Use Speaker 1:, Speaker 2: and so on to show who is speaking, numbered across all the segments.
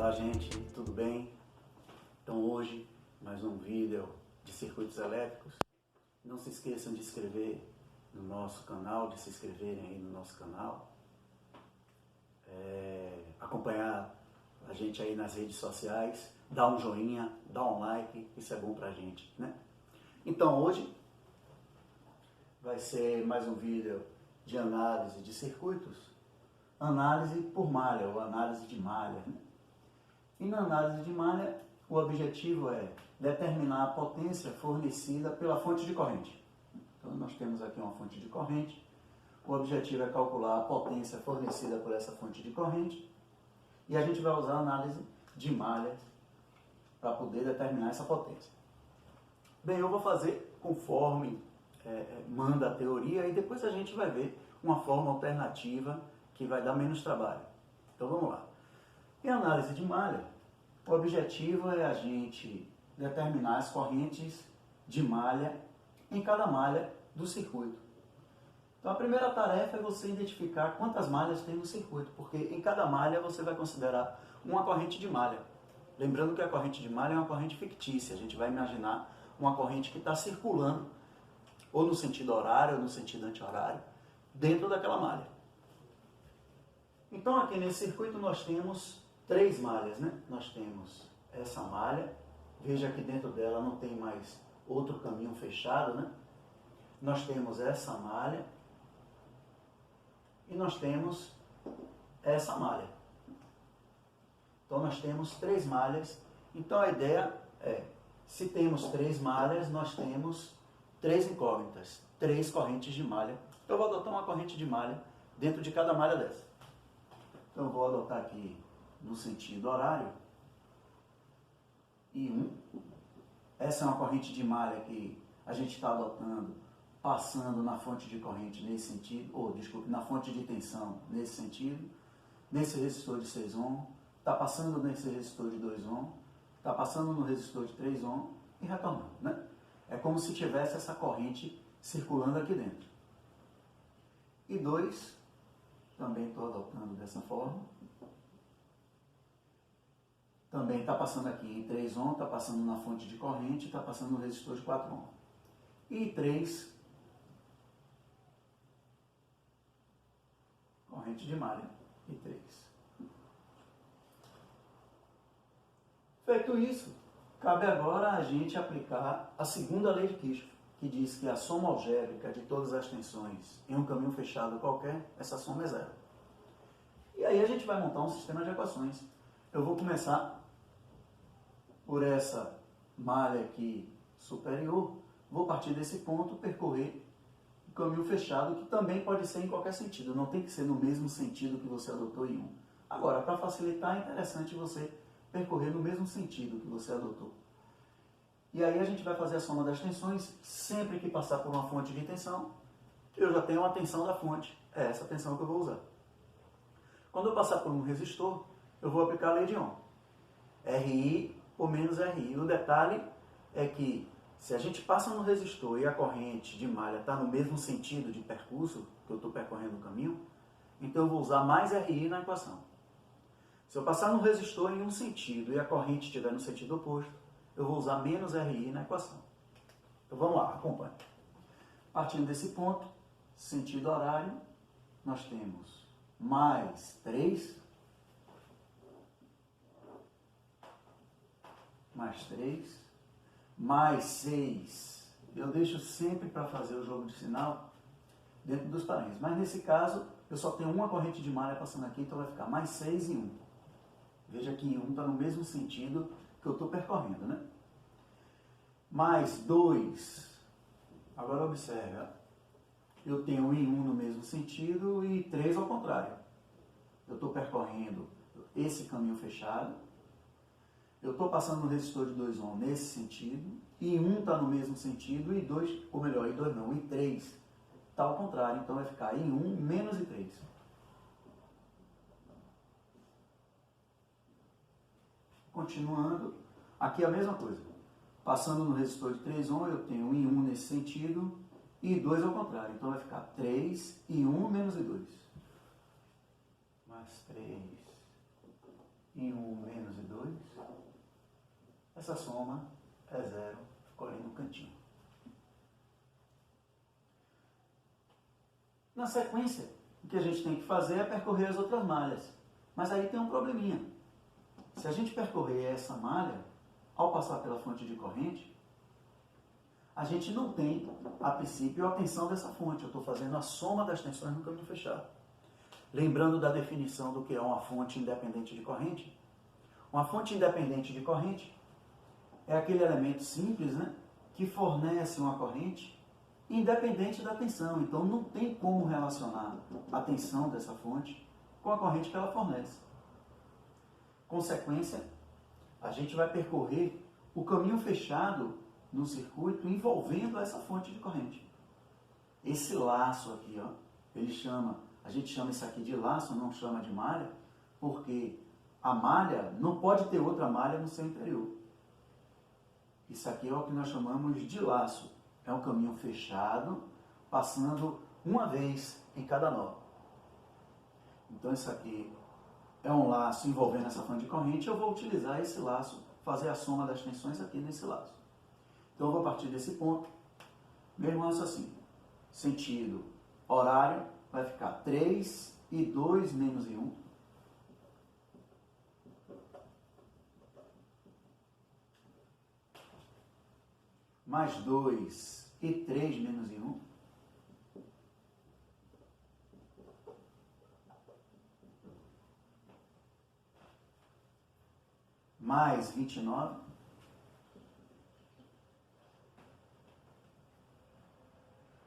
Speaker 1: Olá gente, tudo bem? Então hoje mais um vídeo de circuitos elétricos. Não se esqueçam de inscrever no nosso canal, de se inscreverem aí no nosso canal. Acompanhar a gente aí nas redes sociais, dá um joinha, dá um like, isso é bom pra gente, né? Então hoje vai ser mais um vídeo de análise de circuitos, análise por malha ou análise de malha, né? E na análise de malha, o objetivo é determinar a potência fornecida pela fonte de corrente. Então nós temos aqui uma fonte de corrente, o objetivo é calcular a potência fornecida por essa fonte de corrente e a gente vai usar a análise de malha para poder determinar essa potência. Bem, eu vou fazer conforme manda a teoria e depois a gente vai ver uma forma alternativa que vai dar menos trabalho. Então vamos lá. Em análise de malha, o objetivo é a gente determinar as correntes de malha em cada malha do circuito. Então a primeira tarefa é você identificar quantas malhas tem no circuito, porque em cada malha você vai considerar uma corrente de malha. Lembrando que a corrente de malha é uma corrente fictícia, a gente vai imaginar uma corrente que está circulando, ou no sentido horário, ou no sentido anti-horário, dentro daquela malha. Então aqui nesse circuito nós temos 3 malhas, né? Nós temos essa malha, veja que dentro dela não tem mais outro caminho fechado, né? Nós temos essa malha e nós temos essa malha. Então nós temos 3 malhas. Então a ideia é, se temos 3 malhas, nós temos 3 incógnitas, 3 correntes de malha. Eu vou adotar uma corrente de malha dentro de cada malha dessa. Então eu vou adotar aqui no sentido horário I1. Essa é uma corrente de malha que a gente está adotando, passando na fonte de corrente nesse sentido, ou desculpe, na fonte de tensão nesse sentido, nesse resistor de 6 ohm, está passando nesse resistor de 2 ohm, está passando no resistor de 3 ohm e retornando, né? É como se tivesse essa corrente circulando aqui dentro. E 2, também estou adotando dessa forma. Também está passando aqui em 3 ohm, está passando na fonte de corrente, está passando no resistor de 4 ohm. E 3, corrente de malha, e 3. Feito isso, cabe agora a gente aplicar a segunda lei de Kirchhoff, que diz que a soma algébrica de todas as tensões em um caminho fechado qualquer, essa soma é zero. E aí a gente vai montar um sistema de equações. Eu vou começar por essa malha aqui superior, vou partir desse ponto, percorrer o caminho fechado, que também pode ser em qualquer sentido, não tem que ser no mesmo sentido que você adotou em um. Agora, para facilitar, é interessante você percorrer no mesmo sentido que você adotou. E aí a gente vai fazer a soma das tensões, sempre que passar por uma fonte de tensão, eu já tenho a tensão da fonte, é essa tensão que eu vou usar. Quando eu passar por um resistor, eu vou aplicar a lei de Ohm. RI ou menos RI. O detalhe é que se a gente passa no resistor e a corrente de malha está no mesmo sentido de percurso que eu estou percorrendo o caminho, então eu vou usar mais RI na equação. Se eu passar no resistor em um sentido e a corrente estiver no sentido oposto, eu vou usar menos RI na equação. Então vamos lá, acompanhe. Partindo desse ponto, sentido horário, nós temos mais 3, mais 3, mais 6. Eu deixo sempre para fazer o jogo de sinal dentro dos parênteses. Mas nesse caso, eu só tenho uma corrente de malha passando aqui, então vai ficar mais 6 e 1. Veja que 1 está no mesmo sentido que eu estou percorrendo, né? Mais 2. Agora observe, eu tenho I1 no mesmo sentido e 3 ao contrário. Eu estou percorrendo esse caminho fechado. Eu estou passando no resistor de 2 ohm nesse sentido, e 1 está no mesmo sentido, e 2, ou melhor, e 2 não, e 3 está ao contrário, então vai ficar I 1 menos I 3. Continuando, aqui é a mesma coisa. Passando no resistor de 3 ohm, eu tenho I 1 nesse sentido, e 2 ao contrário, então vai ficar 3, I 1 menos I 2. Mais 3, I1 menos I2. Essa soma é zero, ficou ali no cantinho. Na sequência, o que a gente tem que fazer é percorrer as outras malhas. Mas aí tem um probleminha. Se a gente percorrer essa malha, ao passar pela fonte de corrente, a gente não tem, a princípio, a tensão dessa fonte. Eu estou fazendo a soma das tensões no caminho fechado. Lembrando da definição do que é uma fonte independente de corrente. Uma fonte independente de corrente é aquele elemento simples, né, que fornece uma corrente independente da tensão. Então não tem como relacionar a tensão dessa fonte com a corrente que ela fornece. Consequência, a gente vai percorrer o caminho fechado no circuito envolvendo essa fonte de corrente. Esse laço aqui, ó, a gente chama isso aqui de laço, não chama de malha, porque a malha não pode ter outra malha no seu interior. Isso aqui é o que nós chamamos de laço. É um caminho fechado, passando uma vez em cada nó. Então isso aqui é um laço envolvendo essa fonte de corrente. Eu vou utilizar esse laço, fazer a soma das tensões aqui nesse laço. Então eu vou partir desse ponto, mesmo raciocínio. Sentido horário vai ficar 3 e 2 menos I1. Mais 2 e 3 menos I1. Mais 29.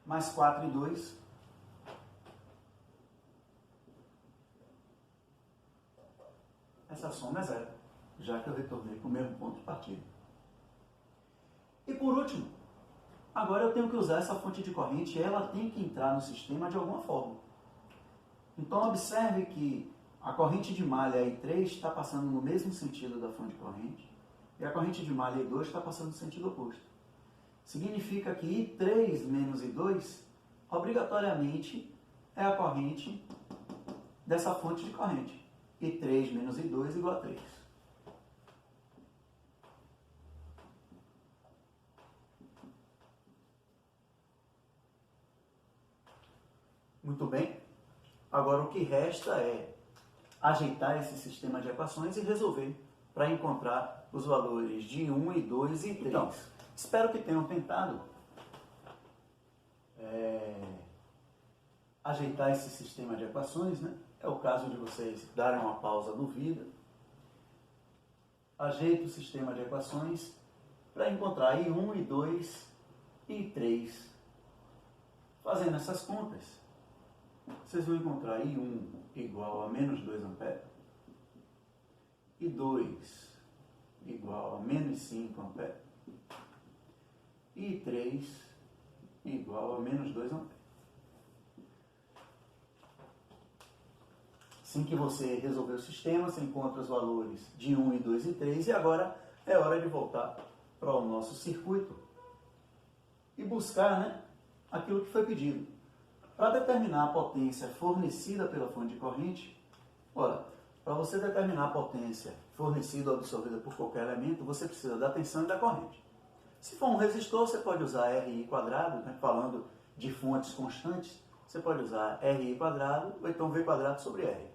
Speaker 1: Mais 4 e 2. Essa soma é zero, já que eu retornei para o mesmo ponto de partida. E por último, agora eu tenho que usar essa fonte de corrente e ela tem que entrar no sistema de alguma forma. Então observe que a corrente de malha I3 está passando no mesmo sentido da fonte de corrente e a corrente de malha I2 está passando no sentido oposto. Significa que I3 menos I2 obrigatoriamente é a corrente dessa fonte de corrente. I3 menos I2 igual a 3. Muito bem. Agora o que resta é ajeitar esse sistema de equações e resolver para encontrar os valores de 1, I2 e 3. Então, espero que tenham tentado ajeitar esse sistema de equações, né? É o caso de vocês darem uma pausa no vídeo. Ajeita o sistema de equações para encontrar I1, I2 e I3. Fazendo essas contas, vocês vão encontrar I1 igual a menos 2 amperes, I2 igual a menos 5 amperes e I3 igual a menos 2 amperes. Assim que você resolver o sistema, você encontra os valores de 1, I2 e 3 e agora é hora de voltar para o nosso circuito e buscar, né, aquilo que foi pedido. Para determinar a potência fornecida pela fonte de corrente, ora, para você determinar a potência fornecida ou absorvida por qualquer elemento, você precisa da tensão e da corrente. Se for um resistor, você pode usar RI quadrado, né, falando de fontes constantes, você pode usar RI quadrado ou então V quadrado sobre R,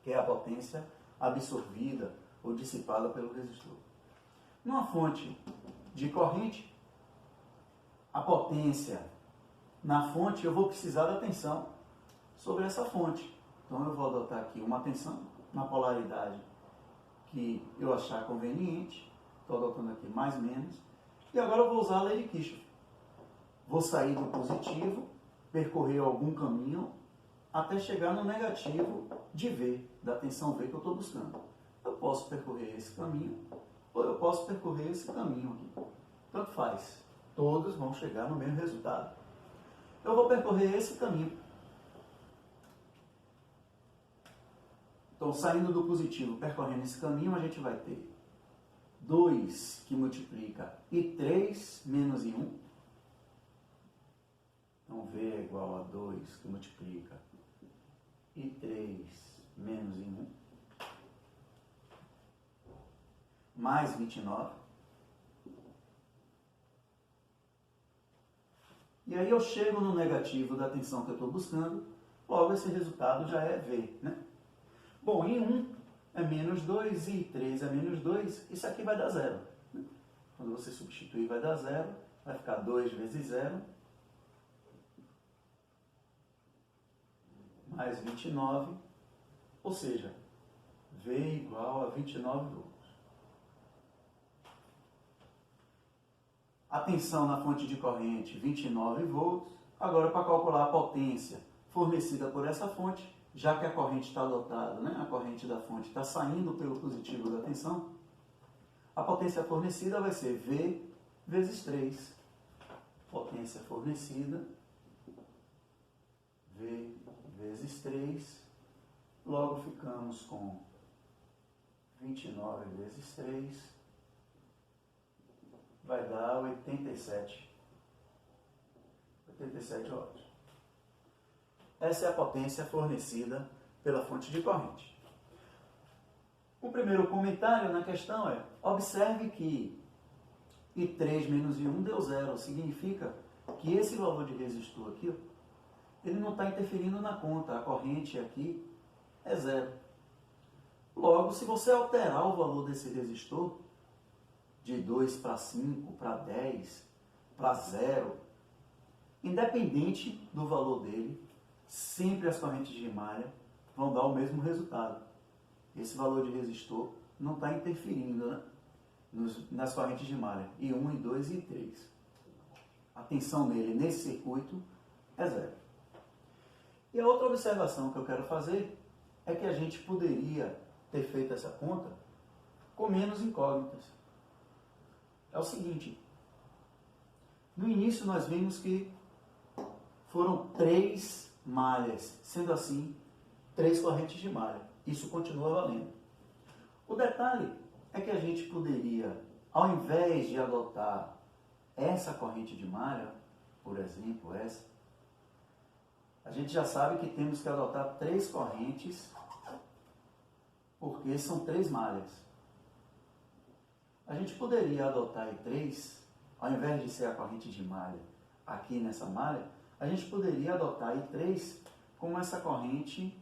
Speaker 1: que é a potência absorvida ou dissipada pelo resistor. Numa fonte de corrente, a potência na fonte, eu vou precisar da tensão sobre essa fonte. Então eu vou adotar aqui uma tensão na polaridade que eu achar conveniente. Estou adotando aqui mais menos. E agora eu vou usar a lei de Kirchhoff. Vou sair do positivo, percorrer algum caminho até chegar no negativo de V, da tensão V que eu estou buscando. Eu posso percorrer esse caminho ou eu posso percorrer esse caminho aqui. Tanto faz. Todos vão chegar no mesmo resultado. Eu vou percorrer esse caminho. Então, saindo do positivo, percorrendo esse caminho, a gente vai ter 2 que multiplica I3 menos I1. Então, V é igual a 2 que multiplica I3 menos I1. mais 29. E aí eu chego no negativo da tensão que eu estou buscando, logo esse resultado já é V, né? Bom, em 1 é menos 2 e 3 é menos 2, isso aqui vai dar zero. Quando você substituir vai dar zero, vai ficar 2 vezes 0, mais 29, ou seja, V igual a 29 volts. A tensão na fonte de corrente, 29 volts. Agora, para calcular a potência fornecida por essa fonte, já que a corrente está lotada, né? A corrente da fonte está saindo pelo positivo da tensão, a potência fornecida vai ser V vezes 3. Potência fornecida, V vezes 3. Logo ficamos com 29 vezes 3. Vai dar 87 watts. Essa é a potência fornecida pela fonte de corrente. O primeiro comentário na questão é: observe que I3 menos I1 deu zero. Significa que esse valor de resistor aqui, ele não está interferindo na conta. A corrente aqui é zero. Logo, se você alterar o valor desse resistor, de 2 para 5, para 10, para 0, independente do valor dele, sempre as correntes de malha vão dar o mesmo resultado. Esse valor de resistor não está interferindo, né, nas correntes de malha, I1, I2 e I3. A tensão nele, nesse circuito, é zero. E a outra observação que eu quero fazer é que a gente poderia ter feito essa conta com menos incógnitas. É o seguinte: no início nós vimos que foram 3 malhas, sendo assim, 3 correntes de malha. Isso continua valendo. O detalhe é que a gente poderia, ao invés de adotar essa corrente de malha, por exemplo, essa, a gente já sabe que temos que adotar 3 correntes, porque são 3 malhas. A gente poderia adotar I3, ao invés de ser a corrente de malha aqui nessa malha, a gente poderia adotar I3 como essa corrente,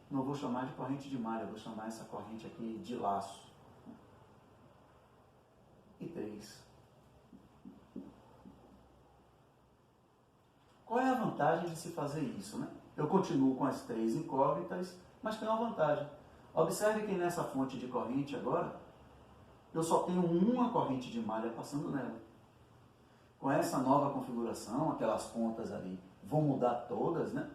Speaker 1: não vou chamar de corrente de malha, vou chamar essa corrente aqui de laço. I3. Qual é a vantagem de se fazer isso, né? Eu continuo com as 3 incógnitas, mas tem uma vantagem. Observe que nessa fonte de corrente agora, eu só tenho uma corrente de malha passando nela. Com essa nova configuração, aquelas pontas ali vão mudar todas, né?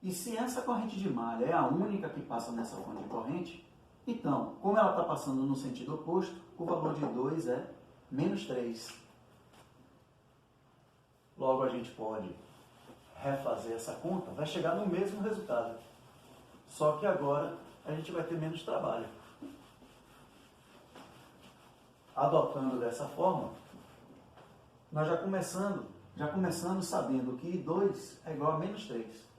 Speaker 1: E se essa corrente de malha é a única que passa nessa fonte de corrente, então, como ela está passando no sentido oposto, o valor de 2 é menos 3. Logo, a gente pode refazer essa conta, vai chegar no mesmo resultado. Só que agora a gente vai ter menos trabalho. Adotando dessa forma, nós já começamos sabendo que I2 é igual a menos 3.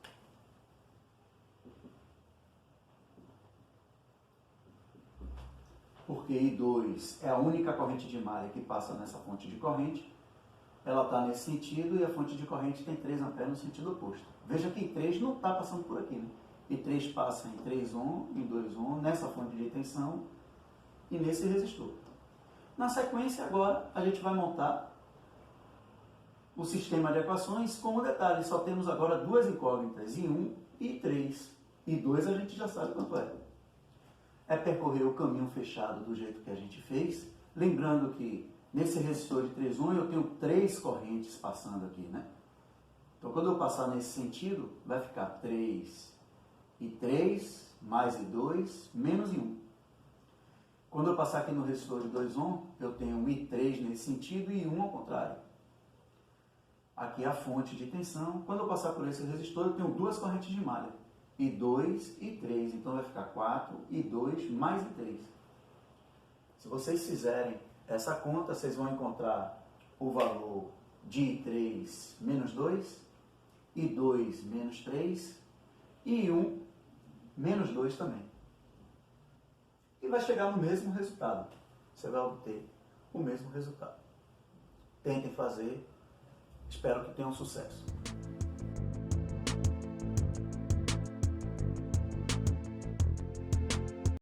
Speaker 1: Porque I2 é a única corrente de malha que passa nessa fonte de corrente. Ela está nesse sentido e a fonte de corrente tem 3 amperes no sentido oposto. Veja que I3 não está passando por aqui, né? I3 passa em 3 ohm, em 2 ohm, nessa fonte de tensão e nesse resistor. Na sequência, agora, a gente vai montar o sistema de equações com um detalhe. Só temos agora 2 incógnitas, I1 e I3. I2 a gente já sabe quanto é. É percorrer o caminho fechado do jeito que a gente fez. Lembrando que nesse resistor de 3 ohm eu tenho 3 correntes passando aqui, né? Então, quando eu passar nesse sentido, vai ficar 3 I3 mais I2 menos I1. Quando eu passar aqui no resistor de 2 ohm, eu tenho um I3 nesse sentido e I1 ao contrário. Aqui é a fonte de tensão. Quando eu passar por esse resistor, eu tenho 2 correntes de malha. I2 e I3. Então vai ficar 4 I2 mais I3. Se vocês fizerem essa conta, vocês vão encontrar o valor de I3 menos 2, I2 menos 3 e I1 menos 2 também. E vai chegar no mesmo resultado. Você vai obter o mesmo resultado. Tentem fazer, espero que tenham sucesso.